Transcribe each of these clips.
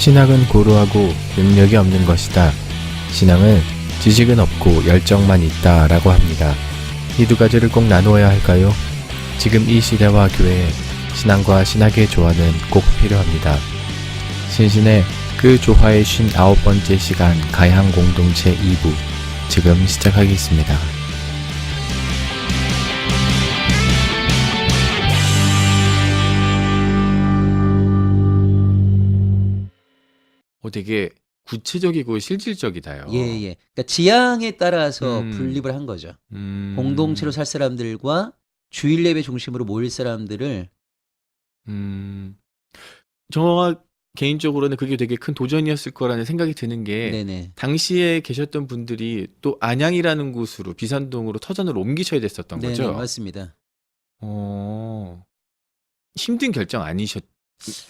신앙은 고루하고 능력이 없는 것이다. 신앙은 지식은 없고 열정만 있다 라고 합니다. 이 두 가지를 꼭 나누어야 할까요? 지금 이 시대와 교회에 신앙과 신학의 조화는 꼭 필요합니다. 신신의 그 조화의 59번째 시간 가양 공동체 2부 지금 시작하겠습니다. 되게 구체적이고 실질적이다요. 예. 그러니까 지향에 따라서 음. 분립을 한 거죠. 공동체로 살 사람들과 주일 예배 중심으로 모일 사람들을 저 개인적으로는 그게 되게 큰 도전이었을 거라는 생각이 드는 게 네네. 당시에 계셨던 분들이 또 안양이라는 곳으로 비산동으로 터전을 옮기셔야 됐었던 네네, 거죠. 맞습니다. 힘든 결정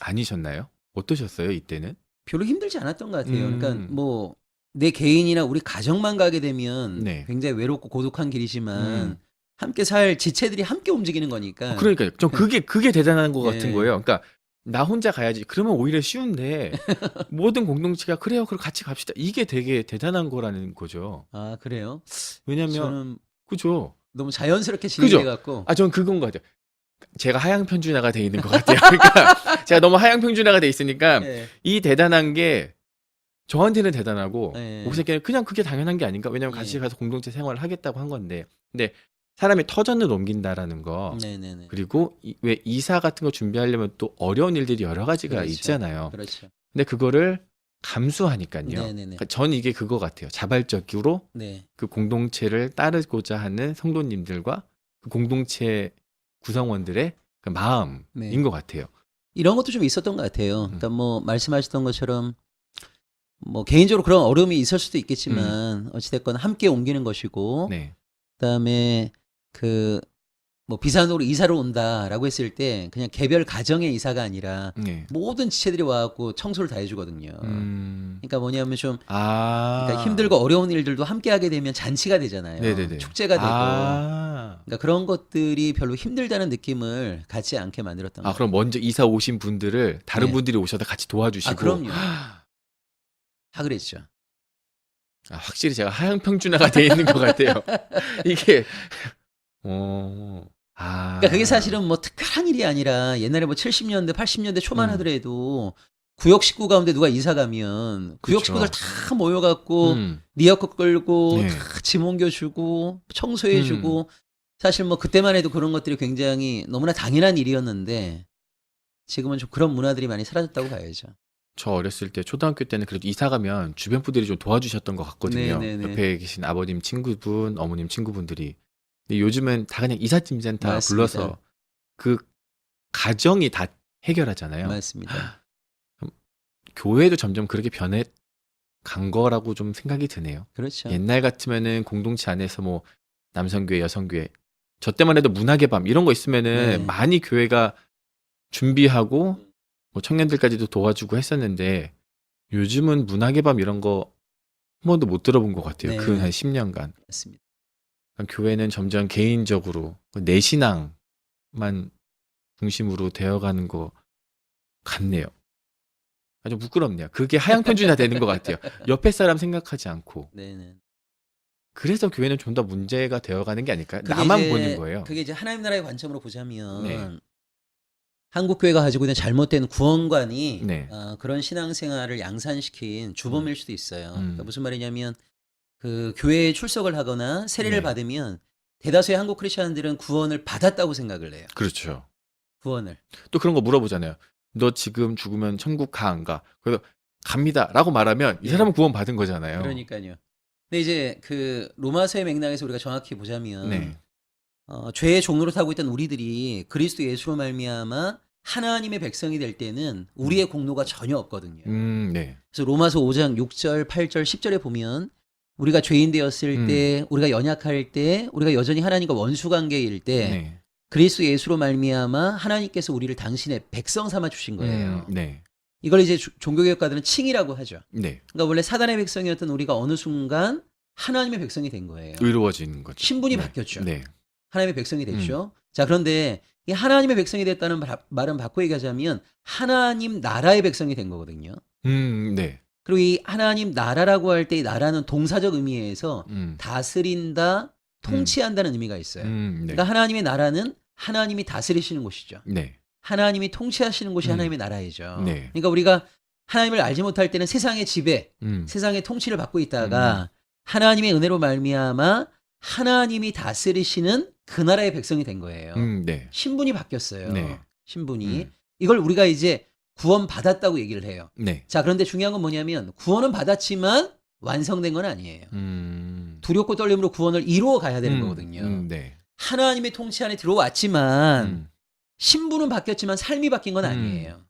아니셨나요? 어떠셨어요, 이때는? 별로 힘들지 않았던 것 같아요. 그러니까 음. 뭐 내 개인이나 우리 가정만 가게 되면 네. 굉장히 외롭고 고독한 길이지만 함께 살 지체들이 함께 움직이는 거니까. 그러니까요. 전 그게 대단한 것 같은 예. 거예요. 그러니까 나 혼자 가야지. 그러면 오히려 쉬운데 모든 공동체가 그래요. 그럼 같이 갑시다. 이게 되게 대단한 거라는 거죠. 아, 그래요? 왜냐면 저는 그죠. 너무 자연스럽게 그죠? 진행돼 갖고. 전 그건 것 같아요. 제가 하향 편준화가 돼 있는 것 같아요. 그러니까 제가 너무 하향 편준화가 돼 있으니까 예. 이 대단한 게 저한테는 대단하고 예. 옥새끼는 그냥 그게 당연한 게 아닌가? 왜냐면 같이 예. 가서 공동체 생활을 하겠다고 한 건데. 근데 사람이 터전을 옮긴다라는 거 네네네. 그리고 왜 이사 같은 거 준비하려면 또 어려운 일들이 여러 가지가 그렇죠. 있잖아요. 그렇죠. 근데 그거를 감수하니까요. 네네네. 그러니까 전 이게 그거 같아요. 자발적으로 네. 그 공동체를 따르고자 하는 성도님들과 그 공동체 구성원들의 그 마음인 네. 것 같아요. 이런 것도 좀 있었던 것 같아요. 그러니까 뭐 말씀하셨던 것처럼 뭐 개인적으로 그런 어려움이 있을 수도 있겠지만 어찌됐건 함께 옮기는 것이고 네. 그다음에 그 뭐 비산으로 이사를 온다라고 했을 때 그냥 개별 가정의 이사가 아니라 네. 모든 지체들이 와갖고 청소를 다 해주거든요. 그러니까 뭐냐면 좀 그러니까 힘들고 어려운 일들도 함께 하게 되면 잔치가 되잖아요. 네네네. 축제가 되고. 그러니까 그런 것들이 별로 힘들다는 느낌을 갖지 않게 만들었던 거예요. 그럼 먼저 이사 오신 분들을 다른 네. 분들이 오셔서 같이 도와주시고. 그럼요. 다 그랬죠. 확실히 제가 하향 평준화가 돼 있는 것 같아요. 이게 그러니까 그게 사실은 뭐 특별한 일이 아니라 옛날에 뭐 70년대, 80년대 초만 하더라도 구역 식구 가운데 누가 이사 가면 구역 그쵸. 식구들 다 모여갖고 리어커 끌고 네. 다 짐 옮겨주고 청소해주고 사실 뭐 그때만 해도 그런 것들이 굉장히 너무나 당연한 일이었는데 지금은 좀 그런 문화들이 많이 사라졌다고 봐야죠. 저 어렸을 때 초등학교 때는 그래도 이사 가면 주변 분들이 좀 도와주셨던 것 같거든요. 네네네. 옆에 계신 아버님 친구분, 어머님 친구분들이. 근데 요즘은 다 그냥 이삿짐 센터 맞습니다. 불러서 그 가정이 다 해결하잖아요. 맞습니다. 교회도 점점 그렇게 변해 간 거라고 좀 생각이 드네요. 그렇죠. 옛날 같으면은 공동체 안에서 뭐 남성교회, 여성교회 저 때만 해도 문학의 밤 이런 거 있으면은 네. 많이 교회가 준비하고 뭐 청년들까지도 도와주고 했었는데 요즘은 문학의 밤 이런 거 한 번도 못 들어본 것 같아요. 네. 그 한 10년간. 맞습니다. 교회는 점점 개인적으로 내 신앙만 중심으로 되어가는 것 같네요. 아주 부끄럽네요. 그게 하향 편준화 되는 것 같아요. 옆에 사람 생각하지 않고. 네네. 그래서 교회는 좀 더 문제가 되어가는 게 아닐까요? 그게 나만 이제- 보는 거예요. 그게 이제 하나님 나라의 관점으로 보자면 네. 한국 교회가 가지고 있는 잘못된 구원관이 네. 그런 신앙생활을 양산시킨 주범일 수도 있어요. 그러니까 음. 무슨 말이냐면 그 교회에 출석을 하거나 세례를 네. 받으면 대다수의 한국 크리스천들은 구원을 받았다고 생각을 해요. 그렇죠. 구원을. 또 그런 거 물어보잖아요. 너 지금 죽으면 천국 가 안 가? 그래서 갑니다. 라고 말하면 이 예. 사람은 구원 받은 거잖아요. 그러니까요. 근데 이제 그 로마서의 맥락에서 우리가 정확히 보자면 네. 죄의 종로로 타고 있던 우리들이 그리스도 예수로 말미암아 하나님의 백성이 될 때는 우리의 공로가 전혀 없거든요. 네. 그래서 로마서 5장 6절, 8절, 10절에 보면 우리가 죄인 되었을 때, 우리가 연약할 때, 우리가 여전히 하나님과 원수 관계일 때 네. 그리스도 예수로 말미암아 하나님께서 우리를 당신의 백성 삼아 주신 거예요. 네. 이걸 이제 종교개혁가들은 칭이라고 하죠. 네. 그러니까 원래 사단의 백성이었던 우리가 어느 순간 하나님의 백성이 된 거예요. 의로워지는 거죠. 신분이 네. 바뀌었죠. 네. 하나님의 백성이 됐죠. 자, 그런데 이 하나님의 백성이 됐다는 말은 바꿔 얘기하자면 하나님 나라의 백성이 된 거거든요. 네. 그리고 이 하나님 나라라고 할 때 이 나라는 동사적 의미에서 다스린다, 통치한다는 의미가 있어요. 네. 그러니까 하나님의 나라는 하나님이 다스리시는 곳이죠. 네. 하나님이 통치하시는 곳이 하나님의 나라이죠. 네. 그러니까 우리가 하나님을 알지 못할 때는 세상의 지배, 세상의 통치를 받고 있다가 하나님의 은혜로 말미암아 하나님이 다스리시는 그 나라의 백성이 된 거예요. 네. 신분이 바뀌었어요. 네. 신분이. 이걸 우리가 이제 구원 받았다고 얘기를 해요. 네. 자, 그런데 중요한 건 뭐냐면 구원은 받았지만 완성된 건 아니에요. 두렵고 떨림으로 구원을 이루어 가야 되는 거거든요. 네. 하나님의 통치 안에 들어왔지만 신분은 바뀌었지만 삶이 바뀐 건 아니에요.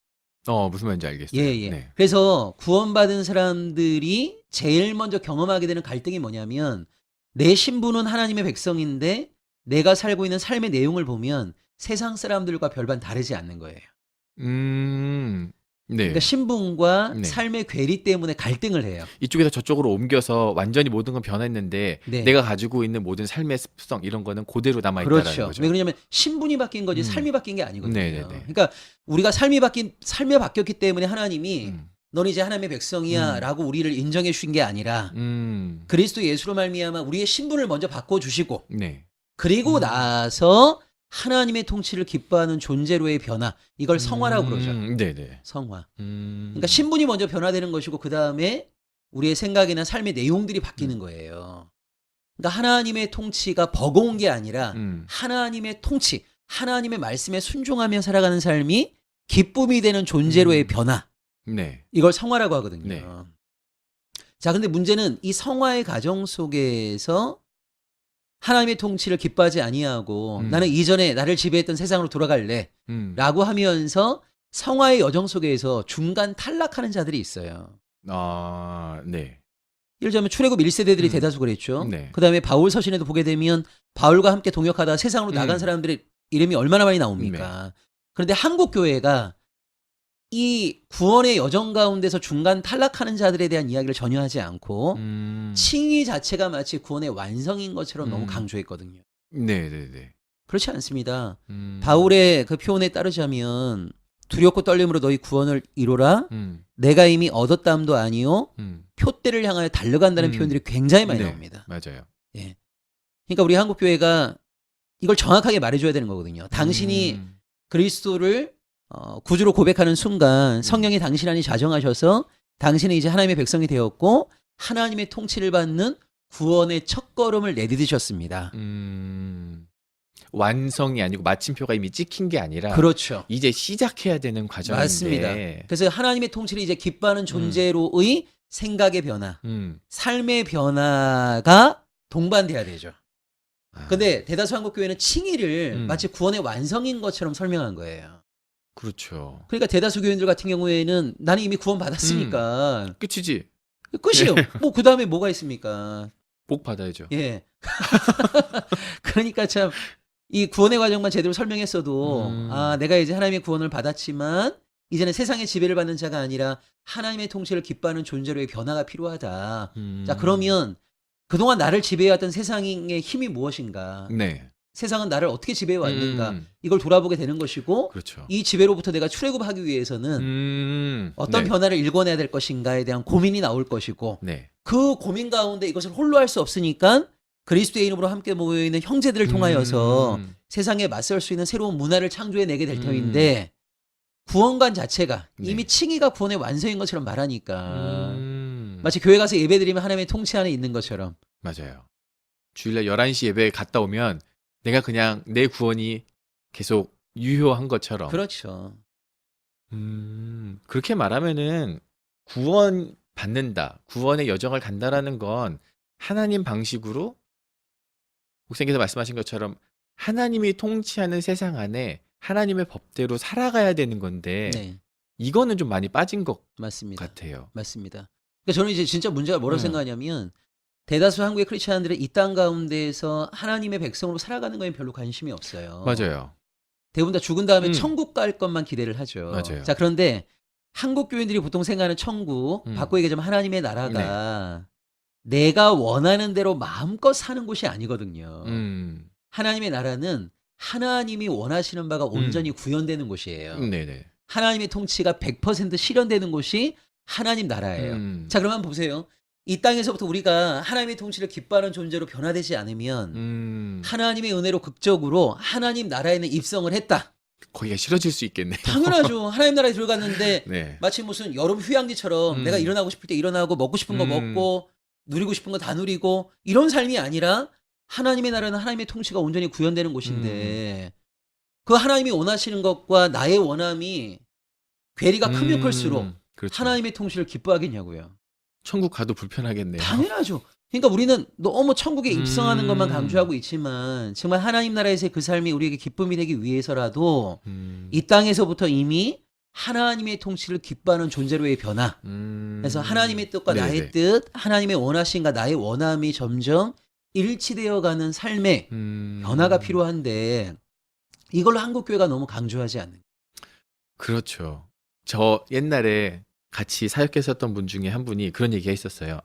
무슨 말인지 알겠어요. 예. 네. 그래서 구원받은 사람들이 제일 먼저 경험하게 되는 갈등이 뭐냐면 내 신분은 하나님의 백성인데 내가 살고 있는 삶의 내용을 보면 세상 사람들과 별반 다르지 않는 거예요. 네. 그러니까 신분과 네. 삶의 괴리 때문에 갈등을 해요. 이쪽에서 저쪽으로 옮겨서 완전히 모든 건 변했는데 네. 내가 가지고 있는 모든 삶의 습성 이런 거는 그대로 남아 있다라는 그렇죠. 거죠. 왜 그러냐면 신분이 바뀐 거지 삶이 바뀐 게 아니거든요. 네네네. 그러니까 우리가 삶이 바뀌었기 때문에 하나님이 너는 이제 하나님의 백성이야라고 우리를 인정해 주신 게 아니라 그리스도 예수로 말미암아 우리의 신분을 먼저 바꿔 주시고 네. 그리고 나서 하나님의 통치를 기뻐하는 존재로의 변화, 이걸 성화라고 그러죠. 네네. 성화. 그러니까 신분이 먼저 변화되는 것이고 그 다음에 우리의 생각이나 삶의 내용들이 바뀌는 거예요. 그러니까 하나님의 통치가 버거운 게 아니라 하나님의 통치, 하나님의 말씀에 순종하며 살아가는 삶이 기쁨이 되는 존재로의 변화. 네. 이걸 성화라고 하거든요. 네. 자, 근데 문제는 이 성화의 과정 속에서 하나님의 통치를 기뻐하지 아니하고 나는 이전에 나를 지배했던 세상으로 돌아갈래 라고 하면서 성화의 여정 속에서 중간 탈락하는 자들이 있어요. 네. 예를 들자면 출애굽 1세대들이 대다수 그랬죠. 네. 그 다음에 바울 서신에도 보게 되면 바울과 함께 동역하다 세상으로 나간 사람들의 이름이 얼마나 많이 나옵니까? 그런데 한국 교회가 이 구원의 여정 가운데서 중간 탈락하는 자들에 대한 이야기를 전혀 하지 않고 칭의 자체가 마치 구원의 완성인 것처럼 너무 강조했거든요. 네네네. 그렇지 않습니다. 바울의 그 표현에 따르자면 두렵고 떨림으로 너희 구원을 이루라. 내가 이미 얻었다함도 아니요. 표대를 향하여 달려간다는 표현들이 굉장히 많이 네, 나옵니다. 맞아요. 예. 그러니까 우리 한국 교회가 이걸 정확하게 말해줘야 되는 거거든요. 당신이 그리스도를 구주로 고백하는 순간 성령이 당신 안에 자정하셔서 당신은 이제 하나님의 백성이 되었고 하나님의 통치를 받는 구원의 첫걸음을 내디디셨습니다. 완성이 아니고 마침표가 이미 찍힌 게 아니라 그렇죠. 이제 시작해야 되는 과정인데. 맞습니다. 그래서 하나님의 통치를 이제 기뻐하는 존재로의 생각의 변화, 삶의 변화가 동반돼야 되죠. 근데 대다수 한국 교회는 칭의를 마치 구원의 완성인 것처럼 설명한 거예요. 그렇죠. 그러니까 대다수 교인들 같은 경우에는 나는 이미 구원 받았으니까 끝이지. 끝이에요. 뭐 그 다음에 뭐가 있습니까? 복 받아야죠. 예. 그러니까 참 이 구원의 과정만 제대로 설명했어도 내가 이제 하나님의 구원을 받았지만 이제는 세상의 지배를 받는 자가 아니라 하나님의 통치를 기뻐하는 존재로의 변화가 필요하다. 자, 그러면 그동안 나를 지배해왔던 세상의 힘이 무엇인가? 네. 세상은 나를 어떻게 지배해 왔는가? 이걸 돌아보게 되는 것이고 그렇죠. 이 지배로부터 내가 출애굽하기 위해서는 어떤 네. 변화를 일궈내야 될 것인가에 대한 고민이 나올 것이고 네. 그 고민 가운데 이것을 홀로 할 수 없으니까 그리스도의 이름으로 함께 모여있는 형제들을 통하여서 세상에 맞설 수 있는 새로운 문화를 창조해내게 될 터인데 구원관 자체가 이미 칭의가 구원의 완성인 것처럼 말하니까 마치 교회 가서 예배드리면 하나님의 통치 안에 있는 것처럼. 맞아요. 주일날 11시 예배에 갔다 오면 내가 그냥 내 구원이 계속 유효한 것처럼. 그렇죠. 그렇게 말하면은 구원 받는다, 구원의 여정을 간다라는 건 하나님 방식으로 목사님께서 말씀하신 것처럼 하나님이 통치하는 세상 안에 하나님의 법대로 살아가야 되는 건데 네, 이거는 좀 많이 빠진 것 맞습니다. 같아요. 맞습니다. 그러니까 저는 이제 진짜 문제가 뭐라고 생각하냐면 대다수 한국의 크리스찬들은 이 땅 가운데에서 하나님의 백성으로 살아가는 거에 별로 관심이 없어요. 맞아요. 대부분 다 죽은 다음에 천국 갈 것만 기대를 하죠. 맞아요. 자, 그런데 한국 교인들이 보통 생각하는 천국, 바꿔 얘기하자면 하나님의 나라가 내가 원하는 대로 마음껏 사는 곳이 아니거든요. 하나님의 나라는 하나님이 원하시는 바가 온전히 구현되는 곳이에요. 네네. 하나님의 통치가 100% 실현되는 곳이 하나님 나라예요. 음. 자, 그러면 보세요. 이 땅에서부터 우리가 하나님의 통치를 기뻐하는 존재로 변화되지 않으면 하나님의 은혜로 극적으로 하나님 나라에는 입성을 했다. 거기가 싫어질 수 있겠네요. 당연하죠. 하나님 나라에 들어갔는데 네. 마치 무슨 여름 휴양지처럼 내가 일어나고 싶을 때 일어나고 먹고 싶은 거 먹고 누리고 싶은 거 다 누리고 이런 삶이 아니라 하나님의 나라는 하나님의 통치가 온전히 구현되는 곳인데 그 하나님이 원하시는 것과 나의 원함이 괴리가 크면 클수록 그렇죠. 하나님의 통치를 기뻐하겠냐고요. 천국 가도 불편하겠네요. 당연하죠. 그러니까 우리는 너무 천국에 입성하는 것만 강조하고 있지만 정말 하나님 나라에서의 그 삶이 우리에게 기쁨이 되기 위해서라도 이 땅에서부터 이미 하나님의 통치를 기뻐하는 존재로의 변화. 그래서 하나님의 뜻과 네네. 나의 뜻, 하나님의 원하심과 나의 원함이 점점 일치되어 가는 삶의 변화가 필요한데 이걸 한국교회가 너무 강조하지 않는 거예요. 그렇죠. 저 옛날에 같이 사역했었던 분 중에 한 분이 그런 얘기가 있었어요.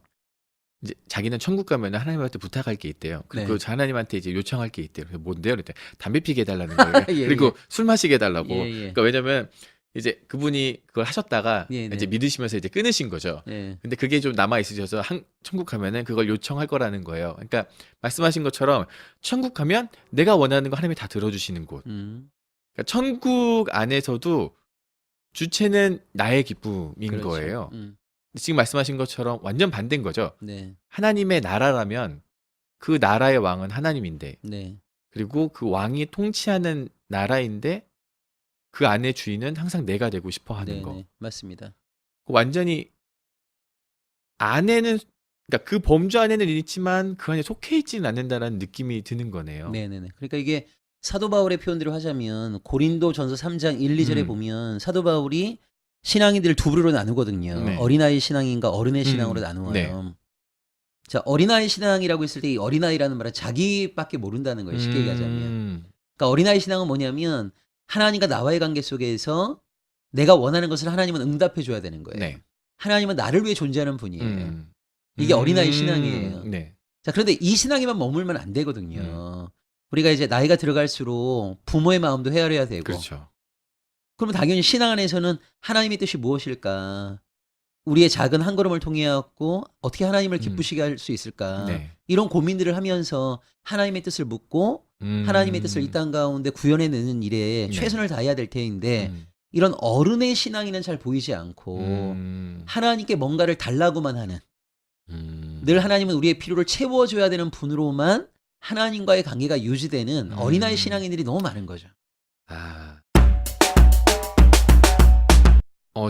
이제 자기는 천국 가면 하나님한테 부탁할 게 있대요. 그리고 네. 저 하나님한테 이제 요청할 게 있대요. 그래서 뭔데요? 그랬더니 담배 피게 해달라는 거예요. 예, 그리고 예. 술 마시게 해달라고. 예, 예. 그러니까 왜냐면 이제 그분이 그걸 하셨다가 예, 이제 네. 믿으시면서 이제 끊으신 거죠. 예. 근데 그게 좀 남아 있으셔서 천국 가면은 그걸 요청할 거라는 거예요. 그러니까 말씀하신 것처럼 천국 가면 내가 원하는 거 하나님이 다 들어주시는 곳. 그러니까 천국 안에서도 주체는 나의 기쁨인 그렇죠. 거예요. 지금 말씀하신 것처럼 완전 반대인 거죠. 네. 하나님의 나라라면 그 나라의 왕은 하나님인데, 네. 그리고 그 왕이 통치하는 나라인데 그 안의 주인은 항상 내가 되고 싶어 하는 네, 거. 네. 맞습니다. 완전히 안에는, 그러니까 그 범주 안에는 있지만 그 안에 속해 있지는 않는다라는 느낌이 드는 거네요. 네, 네, 네. 그러니까 이게 사도 바울의 표현대로 하자면 고린도전서 3장 1, 2절에 보면 사도 바울이 신앙인들을 두 부류로 나누거든요. 네. 어린아이 신앙인과 어른의 신앙으로 나누어요. 네. 자, 어린아이 신앙이라고 했을 때 이 어린아이라는 말은 자기밖에 모른다는 거예요. 쉽게 얘기하자면. 그러니까 어린아이 신앙은 뭐냐면 하나님과 나와의 관계 속에서 내가 원하는 것을 하나님은 응답해 줘야 되는 거예요. 네. 하나님은 나를 위해 존재하는 분이에요. 이게 어린아이 신앙이에요. 네. 자, 그런데 이 신앙에만 머물면 안 되거든요. 우리가 이제 나이가 들어갈수록 부모의 마음도 헤아려야 되고. 그렇죠. 그러면 당연히 신앙 안에서는 하나님의 뜻이 무엇일까? 우리의 작은 한 걸음을 통해 갖고 어떻게 하나님을 기쁘시게 할 수 있을까? 네. 이런 고민들을 하면서 하나님의 뜻을 묻고 하나님의 뜻을 이 땅 가운데 구현해내는 일에 네. 최선을 다해야 될 테인데 이런 어른의 신앙에는 잘 보이지 않고 하나님께 뭔가를 달라고만 하는 늘 하나님은 우리의 필요를 채워줘야 되는 분으로만 하나님과의 관계가 유지되는 어린아이 신앙인들이 너무 많은 거죠. 아.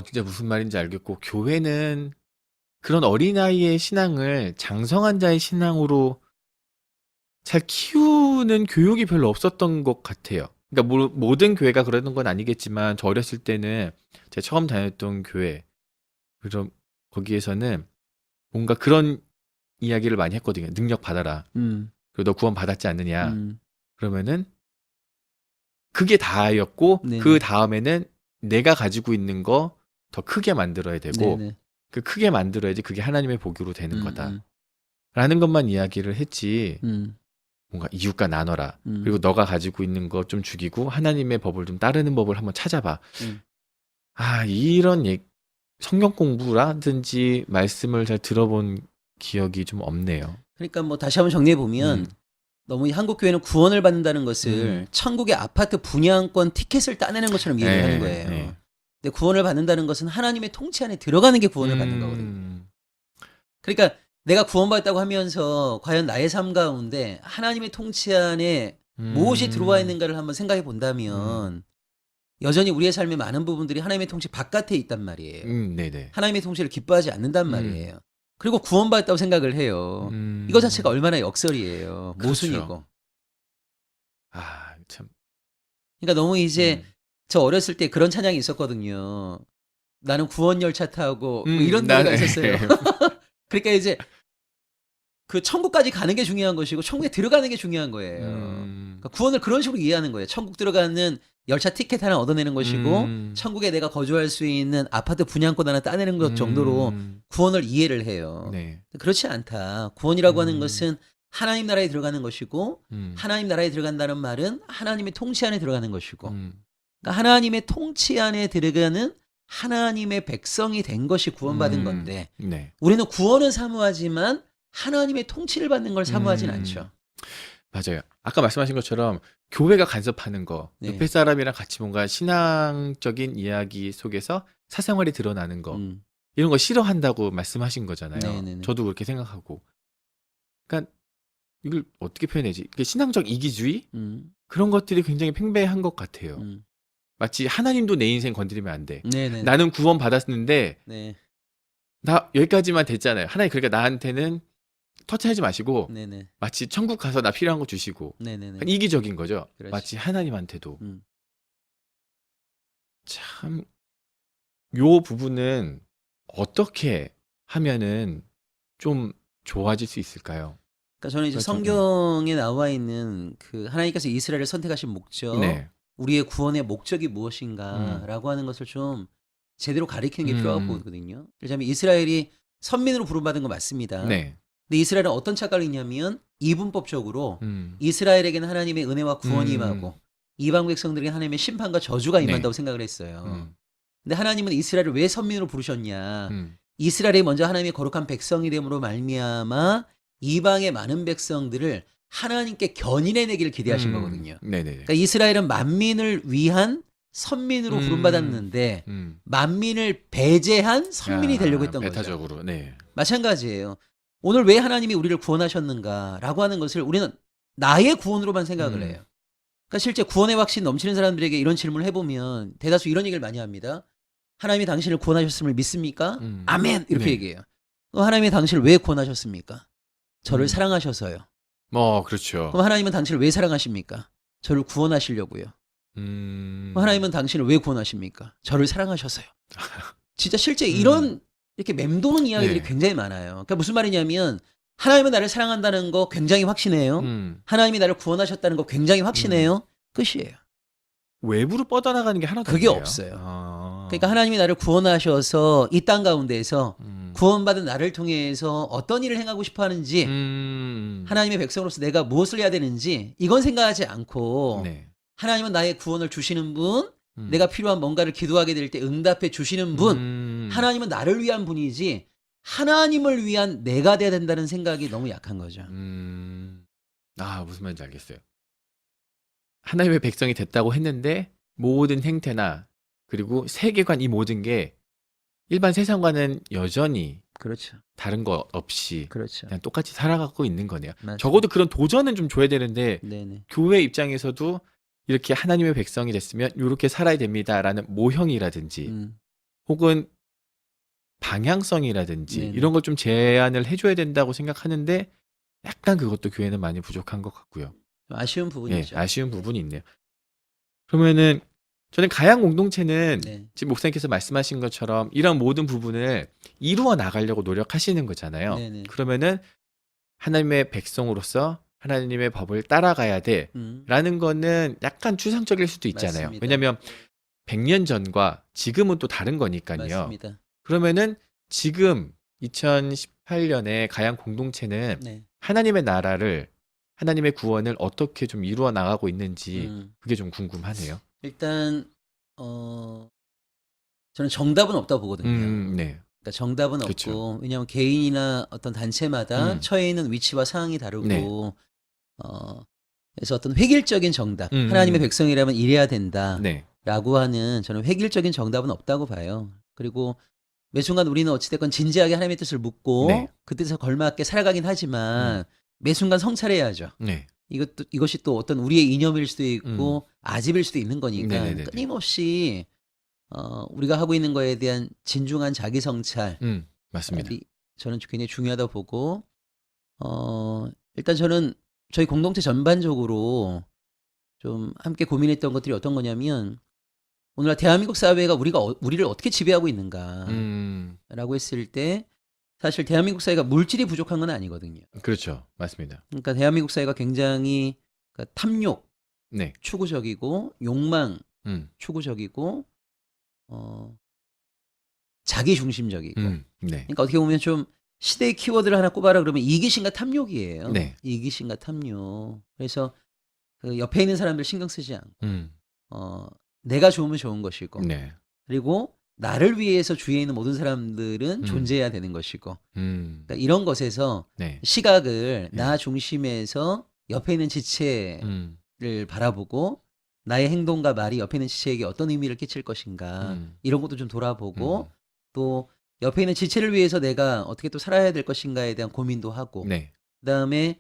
진짜 무슨 말인지 알겠고, 교회는 그런 어린아이의 신앙을 장성한 자의 신앙으로 잘 키우는 교육이 별로 없었던 것 같아요. 그러니까 모든 교회가 그러는 건 아니겠지만, 저 어렸을 때는 제가 처음 다녔던 교회, 그럼 거기에서는 뭔가 그런 이야기를 많이 했거든요. 능력 받아라. 그리고 너 구원 받았지 않느냐. 그러면은 그게 다였고, 네네. 그 다음에는 내가 가지고 있는 거 더 크게 만들어야 되고, 네네. 그 크게 만들어야지 그게 하나님의 복으로 되는 거다. 라는 것만 이야기를 했지, 뭔가 이웃과 나눠라. 그리고 너가 가지고 있는 거 좀 죽이고 하나님의 법을 좀 따르는 법을 한번 찾아봐. 이런 성경 공부라든지 말씀을 잘 들어본 기억이 좀 없네요. 그러니까 뭐 다시 한번 정리해 보면 너무 이 한국 교회는 구원을 받는다는 것을 천국의 아파트 분양권 티켓을 따내는 것처럼 이해를 하는 거예요. 네. 근데 구원을 받는다는 것은 하나님의 통치 안에 들어가는 게 구원을 받는 거거든요. 그러니까 내가 구원받았다고 하면서 과연 나의 삶 가운데 하나님의 통치 안에 무엇이 들어와 있는가를 한번 생각해 본다면 여전히 우리의 삶의 많은 부분들이 하나님의 통치 바깥에 있단 말이에요. 네네. 하나님의 통치를 기뻐하지 않는단 말이에요. 그리고 구원받았다고 생각을 해요. 이거 자체가 얼마나 역설이에요. 모순이고. 참. 그러니까 너무 이제 저 어렸을 때 그런 찬양이 있었거든요. 나는 구원 열차 타고 뭐 이런 노래가 있었어요. 그러니까 이제 그 천국까지 가는 게 중요한 것이고 천국에 들어가는 게 중요한 거예요. 그러니까 구원을 그런 식으로 이해하는 거예요. 천국 들어가는 열차 티켓 하나 얻어내는 것이고 천국에 내가 거주할 수 있는 아파트 분양권 하나 따내는 것 정도로 구원을 이해를 해요. 네. 그렇지 않다. 구원이라고 하는 것은 하나님 나라에 들어가는 것이고 하나님 나라에 들어간다는 말은 하나님의 통치 안에 들어가는 것이고 그러니까 하나님의 통치 안에 들어가는 하나님의 백성이 된 것이 구원받은 건데 네. 우리는 구원은 사모하지만 하나님의 통치를 받는 걸 사모하진 음. 않죠. 맞아요. 아까 말씀하신 것처럼 교회가 간섭하는 거, 네. 옆에 사람이랑 같이 뭔가 신앙적인 이야기 속에서 사생활이 드러나는 거, 음. 이런 거 싫어한다고 말씀하신 거잖아요. 네네네. 저도 그렇게 생각하고. 그러니까 이걸 어떻게 표현해야지? 이게 신앙적 이기주의? 음. 그런 것들이 굉장히 팽배한 것 같아요. 음. 마치 하나님도 내 인생 건드리면 안 돼. 네네. 나는 구원 받았는데 네. 나 여기까지만 됐잖아요. 하나님 그러니까 나한테는 터치하지 마시고 네네. 마치 천국 가서 나 필요한 거 주시고 네네네. 이기적인 거죠. 그렇지. 마치 하나님한테도. 음. 참, 요 부분은 어떻게 하면은 좀 좋아질 수 있을까요? 그러니까 저는 이제 그렇죠. 성경에 나와 있는 그 하나님께서 이스라엘을 선택하신 목적, 네. 우리의 구원의 목적이 무엇인가라고 하는 것을 좀 제대로 가리키는 게 필요하다고 보거든요. 왜냐하면 이스라엘이 선민으로 부름받은 거 맞습니다. 네. 근데 이스라엘은 어떤 착각을 했냐면 이분법적으로 음. 이스라엘에게는 하나님의 은혜와 구원이 음. 임하고 이방 백성들에게 하나님의 심판과 저주가 네. 임한다고 생각을 했어요. 음. 근데 하나님은 이스라엘을 왜 선민으로 부르셨냐? 음. 이스라엘이 먼저 하나님의 거룩한 백성이 됨으로 말미암아 이방의 많은 백성들을 하나님께 견인해내기를 기대하신 거거든요. 네네. 그러니까 이스라엘은 만민을 위한 선민으로 부름받았는데 만민을 배제한 선민이 되려고 했던 거죠. 배타적으로. 네. 마찬가지예요. 오늘 왜 하나님이 우리를 구원하셨는가라고 하는 것을 우리는 나의 구원으로만 생각을 해요. 그러니까 실제 구원의 확신 넘치는 사람들에게 이런 질문을 해보면 대다수 이런 얘기를 많이 합니다. 하나님이 당신을 구원하셨음을 믿습니까? 아멘! 이렇게 네. 얘기해요. 하나님이 당신을 왜 구원하셨습니까? 저를 사랑하셔서요. 그렇죠. 그럼 하나님은 당신을 왜 사랑하십니까? 저를 구원하시려고요. 그럼 하나님은 당신을 왜 구원하십니까? 저를 사랑하셔서요. 진짜 실제 이런 이렇게 맴도는 이야기들이 네. 굉장히 많아요. 그러니까 무슨 말이냐면 하나님은 나를 사랑한다는 거 굉장히 확신해요. 하나님이 나를 구원하셨다는 거 굉장히 확신해요. 끝이에요. 외부로 뻗어나가는 게 하나도 그게 없네요. 없어요. 그러니까 하나님이 나를 구원하셔서 이 땅 가운데에서 구원받은 나를 통해서 어떤 일을 행하고 싶어 하는지 하나님의 백성으로서 내가 무엇을 해야 되는지 이건 생각하지 않고 네. 하나님은 나의 구원을 주시는 분, 내가 필요한 뭔가를 기도하게 될 때 응답해 주시는 분, 하나님은 나를 위한 분이지 하나님을 위한 내가 돼야 된다는 생각이 너무 약한 거죠. 무슨 말인지 알겠어요. 하나님의 백성이 됐다고 했는데 모든 행태나 그리고 세계관 이 모든 게 일반 세상과는 여전히 그렇죠. 다른 거 없이 그렇죠. 그냥 똑같이 살아가고 있는 거네요. 맞아요. 적어도 그런 도전은 좀 줘야 되는데 네네. 교회 입장에서도 이렇게 하나님의 백성이 됐으면 이렇게 살아야 됩니다라는 모형이라든지 혹은 방향성이라든지 네네. 이런 걸 좀 제안을 해줘야 된다고 생각하는데 약간 그것도 교회는 많이 부족한 것 같고요. 아쉬운 예, 부분이죠. 아쉬운 부분이 있네요. 그러면은 저는 가양 공동체는 네. 지금 목사님께서 말씀하신 것처럼 이런 모든 부분을 이루어 나가려고 노력하시는 거잖아요. 네네. 그러면은 하나님의 백성으로서 하나님의 법을 따라가야 돼라는 거는 약간 추상적일 수도 있잖아요. 맞습니다. 왜냐하면 100년 전과 지금은 또 다른 거니까요. 맞습니다. 그러면은 지금 2018년에 가양 공동체는 네. 하나님의 나라를 하나님의 구원을 어떻게 좀 이루어 나가고 있는지 그게 좀 궁금하네요. 일단 저는 정답은 없다고 보거든요. 네. 그러니까 정답은 그쵸. 없고 왜냐하면 개인이나 어떤 단체마다 처해 있는 위치와 상황이 다르고 네. 그래서 어떤 획일적인 정답 하나님의 백성이라면 이래야 된다라고 네. 하는 저는 획일적인 정답은 없다고 봐요. 그리고 매 순간 우리는 어찌됐건 진지하게 하나님의 뜻을 묻고 네. 그 뜻에 걸맞게 살아가긴 하지만 매 순간 성찰해야죠. 네. 이것이 또 어떤 우리의 이념일 수도 있고 아집일 수도 있는 거니까 네네네네. 끊임없이 우리가 하고 있는 거에 대한 진중한 자기 성찰 맞습니다. 저는 굉장히 중요하다고 보고 일단 저는 저희 공동체 전반적으로 좀 함께 고민했던 것들이 어떤 거냐면 오늘날 대한민국 사회가 우리를 어떻게 지배하고 있는가라고 했을 때 사실 대한민국 사회가 물질이 부족한 건 아니거든요. 그렇죠. 맞습니다. 그러니까 대한민국 사회가 굉장히 그러니까 탐욕 네. 추구적이고 욕망 추구적이고 자기 중심적이고 네. 그러니까 어떻게 보면 좀 시대의 키워드를 하나 꼽아라 그러면 이기심과 탐욕이에요. 네. 이기심과 탐욕. 그래서 그 옆에 있는 사람들 신경 쓰지 않고 내가 좋으면 좋은 것이고 네. 그리고 나를 위해서 주위에 있는 모든 사람들은 음. 존재해야 되는 것이고 음. 그러니까 이런 것에서 네. 시각을 네. 나 중심에서 옆에 있는 지체를 음. 바라보고 나의 행동과 말이 옆에 있는 지체에게 어떤 의미를 끼칠 것인가 음. 이런 것도 좀 돌아보고 음. 또 옆에 있는 지체를 위해서 내가 어떻게 또 살아야 될 것인가에 대한 고민도 하고 네. 그다음에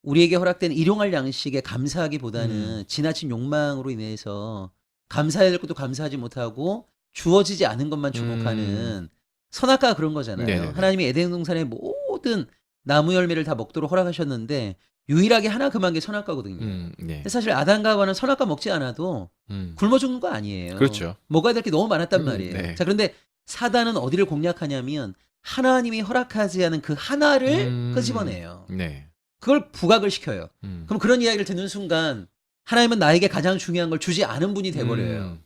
우리에게 허락된 일용할 양식에 감사하기보다는 지나친 욕망으로 인해서 감사해야 될 것도 감사하지 못하고 주어지지 않은 것만 추구하는 선악과가 그런 거잖아요. 네네네. 하나님이 에덴 동산의 모든 나무 열매를 다 먹도록 허락하셨는데 유일하게 하나 금한 게 선악과거든요. 네. 근데 사실 아담과 하와는 선악과 먹지 않아도 굶어 죽는 거 아니에요. 그렇죠. 먹어야 될 게 너무 많았단 말이에요. 네. 자, 그런데 사단은 어디를 공략하냐면 하나님이 허락하지 않은 그 하나를 끄집어내요. 네. 그걸 부각을 시켜요. 음. 그럼 그런 이야기를 듣는 순간 하나님은 나에게 가장 중요한 걸 주지 않은 분이 돼버려요.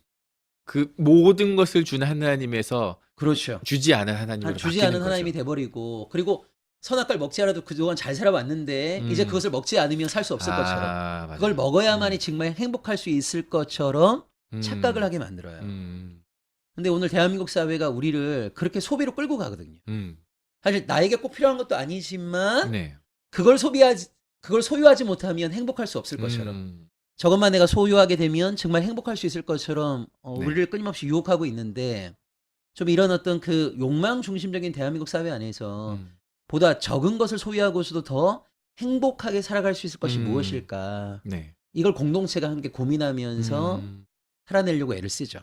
그 모든 것을 주는 하나님에서 그렇죠. 주지 않은 하나님으로 주지 바뀌는 않은 거죠. 하나님이 돼버리고 그리고 선악과를 먹지 않아도 그동안 잘 살아왔는데 이제 그것을 먹지 않으면 살 수 없을 것처럼 맞아요. 그걸 먹어야만이 정말 행복할 수 있을 것처럼 음. 착각을 하게 만들어요. 음. 근데 오늘 대한민국 사회가 우리를 그렇게 소비로 끌고 가거든요. 음. 사실 나에게 꼭 필요한 것도 아니지만 네. 그걸 소유하지 못하면 행복할 수 없을 것처럼 저것만 내가 소유하게 되면 정말 행복할 수 있을 것처럼 네. 우리를 끊임없이 유혹하고 있는데 좀 이런 어떤 그 욕망 중심적인 대한민국 사회 안에서 보다 적은 것을 소유하고서도 더 행복하게 살아갈 수 있을 것이 무엇일까? 네. 이걸 공동체가 함께 고민하면서 살아내려고 애를 쓰죠.